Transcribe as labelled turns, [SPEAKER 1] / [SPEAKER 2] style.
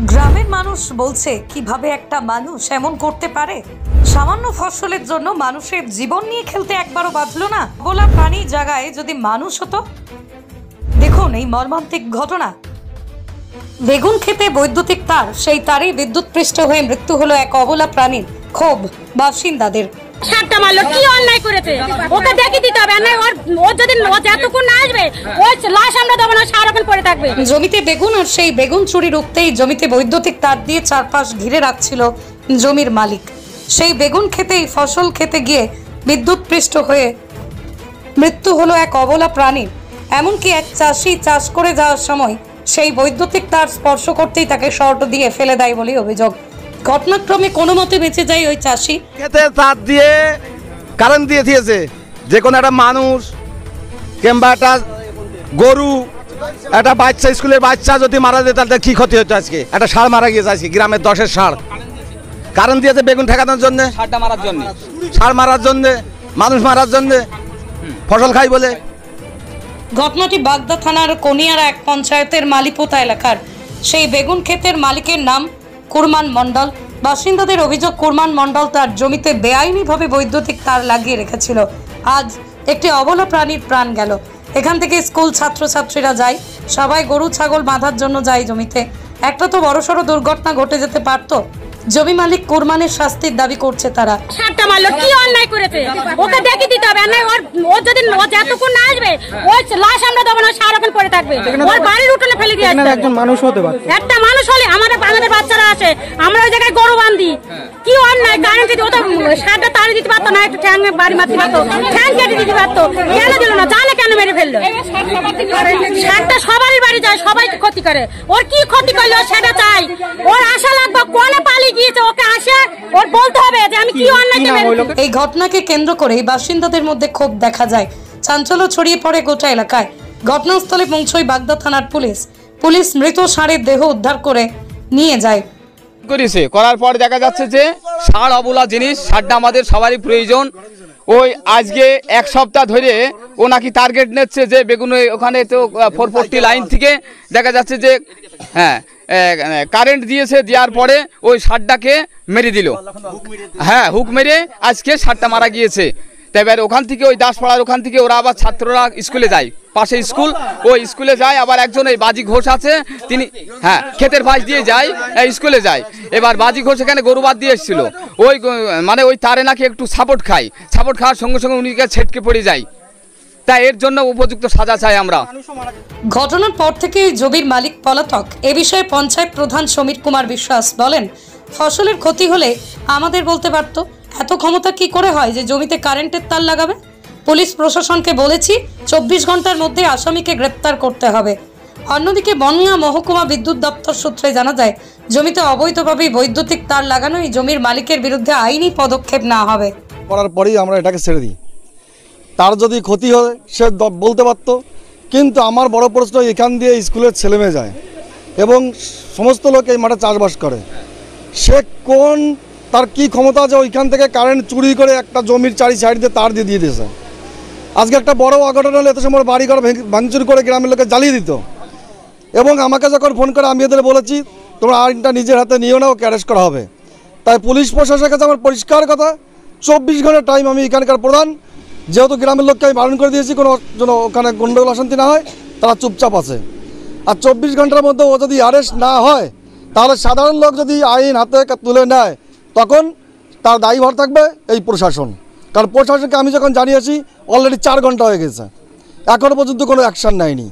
[SPEAKER 1] গ্রামের মানুষ বলছে কিভাবে একটা মানুষ এমন করতে পারে। সামান্য ফসলের জন্য মানুষের জীবন নিয়ে খেলতে একবারও বাঁধলো না। বলা প্রাণী জায়গায় যদি মানুষ হতো। দেখুন এই মর্মান্তিক ঘটনা। বেগুন খেতে বৈদ্যুতিক তার, সেই তারেই বিদ্যুৎপৃষ্ট হয়ে মৃত্যু হলো এক অবলা প্রাণীর। ক্ষোভ বাসিন্দাদের।
[SPEAKER 2] সাতটা মারলো, কি অন্যায় করেছে ওকে দেখে দিতে হবে। ওর যদি যতক্ষণ না আসবে ওই লাশ আমরা দেবো না, সারাক্ষণ পড়ে থাকবে।
[SPEAKER 1] জমিতে বেগুন, আর সেই বেগুন চুরি রুখতেই জমিতে বৈদ্যুতিক তার দিয়ে চারপাশ ঘিরে রাখছিল জমির মালিক। সেই বেগুন খেতেই ফসল খেতে গিয়ে বিদ্যুৎপৃষ্ট হয়ে মৃত্যু হলো এক অবলা প্রাণীর। এমনকি এক চাষি চাষ করে যাওয়ার সময় সেই বৈদ্যুতিক তার স্পর্শ করতেই তাকে শর্ট দিয়ে ফেলে দেয় বলে অভিযোগ। ঘটনাক্রমে কোনো মতে বেঁচে যায় ওই চাষি।
[SPEAKER 3] খেতে তার দিয়ে কারেন্ট দিয়ে দিয়েছে। যে কোনো একটা মানুষ কিংবা একটা গরু, একটা বাচ্চা, স্কুলের বাচ্চা যদি মারা যেত তাহলে কি ক্ষতি হতো? আজকে একটা ষাঁড় মারা গিয়েছে, আজকে গ্রামের 10-এর ষাঁড়। কারেন্ট দিয়েছে বেগুন ঠেকানোর জন্য, ষাঁড় মারার জন্য, মানুষ মারার জন্য, ফসল খাই বলে।
[SPEAKER 1] ঘটনাটি বাগদা থানার কোনিয়ারা এক পঞ্চায়েতের মালিপোতা এলাকার। সেই বেগুন ক্ষেতের মালিকের নাম কুরমান মণ্ডল। বাসিন্দাদের অভিযোগ, কুরমান মণ্ডল তার জমিতে বেআইনিভাবে বৈদ্যুতিক তার লাগিয়ে রেখেছিল। আজ একটি অবলা প্রাণীর প্রাণ গেল। এখান থেকে স্কুল ছাত্রছাত্রীরা যায়, সবাই গরু ছাগল বাঁধার জন্য যায় জমিতে। একটা তো বড়সড় দুর্ঘটনা ঘটে যেতে পারত। জমি মালিক কুরমানের শাস্তির দাবি করছে তারা।
[SPEAKER 2] সাতটা মারলো, কি অন্যায় করেছে ওকে দেখে দিতে হবে। ওর যদি যতক্ষণ না আসবে ওই লাশ আমরা দেবো না, সারাক্ষণ পড়ে থাকবে। ওর বাড়ির উঠোনে ফেলে দিয়ে আসবে।
[SPEAKER 4] একজন মানুষ হতে পারে,
[SPEAKER 2] একটা মানুষ হলে আমাদের বাচ্চারা আসে, আমরা ওই জায়গায় গরু বাঁধি। কি অন্যায়! কারেন্ট যদি ওটা সারটা তাড়ি দিতে পারতো না, একটু ঠ্যাং বাড়ি মারতে পারতো, ঠ্যাং কেটে দিতে পারতো। কেন দিল না? জানে কেন মেরে ফেললো? সারটা সবারই বাড়ি যায়, সবাই ক্ষতি করে। ওর কি ক্ষতি করলো সেটা চাই। ওর আশা লাগবে কোনে পালিয়ে গিয়েছে, ওকে আসে ওর বলতে হবে যে আমি কি অন্যায়।
[SPEAKER 1] এই ঘটনাকে কেন্দ্র করে বাসিন্দাদের মধ্যে ক্ষোভ দেখা যায়। চাঞ্চল্য ছড়িয়ে পড়ে গোটা এলাকায়। ঘটনাস্থলে পৌঁছয় বাগদা থানার পুলিশ মৃত ষাঁড়ের দেহ উদ্ধার করে নিয়ে যায়।
[SPEAKER 5] করার পর দেখা যাচ্ছে যে ষাঁড় অবলা জিনিস, ষাঁড়টা আমাদের সবারই প্রয়োজন। ওই আজকে এক সপ্তাহ ধরে ও নাকি টার্গেট নিচ্ছে যে বেগুন ওখানে তো 440 লাইন থেকে দেখা যাচ্ছে যে কারেন্ট দিয়েছে, দেওয়ার পরে ওই ষাঁড়টাকে মেরে দিল। হুক মেরে আজকে ষাঁড়টা মারা গিয়েছে। তাই এবার ওখান থেকে ওই দাসপাড়ার ওখান থেকে ওরা আবার ছাত্ররা স্কুলে যায়, পাশে স্কুল, ওই স্কুলে যায়। আবার একজন এই বাজি ঘোষ আছে, তিনি ক্ষেতের পাশ দিয়ে যায়, স্কুলে যায়। এবার বাজি ঘোষ এখানে গরু বাদ দিয়ে এসেছিল। ওই মানে ওই তারে নাকি একটু সাপোর্ট খাওয়ার সঙ্গে সঙ্গে উনি ছেটকে পড়ে যায়। তাই এর জন্য উপযুক্ত সাজা চাই আমরা।
[SPEAKER 1] ঘটনার পর থেকে জমির মালিক পলাতক। এ বিষয়ে পঞ্চায়েত প্রধান সমীর কুমার বিশ্বাস বলেন, ফসলের ক্ষতি হলে আমাদের বলতে পারতো। এত ক্ষমতা কি করে হয় যে জমিতে কারেন্টের তার লাগাবে? পুলিশ প্রশাসনকে বলেছি 24 ঘন্টার মধ্যে আসামিকে গ্রেপ্তার করতে হবে। অন্যদিকে বনগাঁ মহকুমা বিদ্যুৎ দপ্তর সূত্রে জানা যায়, জমিতে অবৈধভাবে বৈদ্যুতিক তার লাগানো এই জমির মালিকের বিরুদ্ধে আইনি পদক্ষেপ নেওয়া হবে।
[SPEAKER 3] করার পরেই আমরা এটাকে ছেড়ে দিই। তার যদি ক্ষতি হয় সে বলতে পারতো, কিন্তু আমার বড় প্রশ্ন, এখান দিয়ে স্কুলের ছেলেমেয়ে যায় এবং সমস্ত লোক এই মাঠে চাষবাস করে। সে তার কি ক্ষমতা আছে ওইখান থেকে কারেন্ট চুরি করে একটা জমির চারি সাইড দিয়ে তার দিয়ে দিয়েছে। আজকে একটা বড় অঘটন হলে এত সময় বাড়িঘর ভাঙচুর করে গ্রামের লোকে জ্বালিয়ে দিত। এবং আমাকে যখন ফোন করে আমি এদের বলেছি তোমরা আইনটা নিজের হাতে নিয়েও না, ওকে অ্যারেস্ট করা হবে। তাই পুলিশ প্রশাসনের কাছে আমার পরিষ্কার কথা, 24 ঘন্টা টাইম আমি এখানকার প্রধান, যেহেতু গ্রামের লোককে আমি বারণ করে দিয়েছি কোনো যেন ওখানে গন্ডগোল অশান্তি না হয়, তারা চুপচাপ আছে। আর 24 ঘন্টার মধ্যে ও যদি অ্যারেস্ট না হয়, তাহলে সাধারণ লোক যদি আইন হাতে তুলে নেয় তখন তার দায়ীভার থাকবে এই প্রশাসন। কারণ প্রশাসনকে আমি যখন জানিয়েছি অলরেডি 4 ঘন্টা হয়ে গেছে, এখনও পর্যন্ত কোনো অ্যাকশন নেয়নি।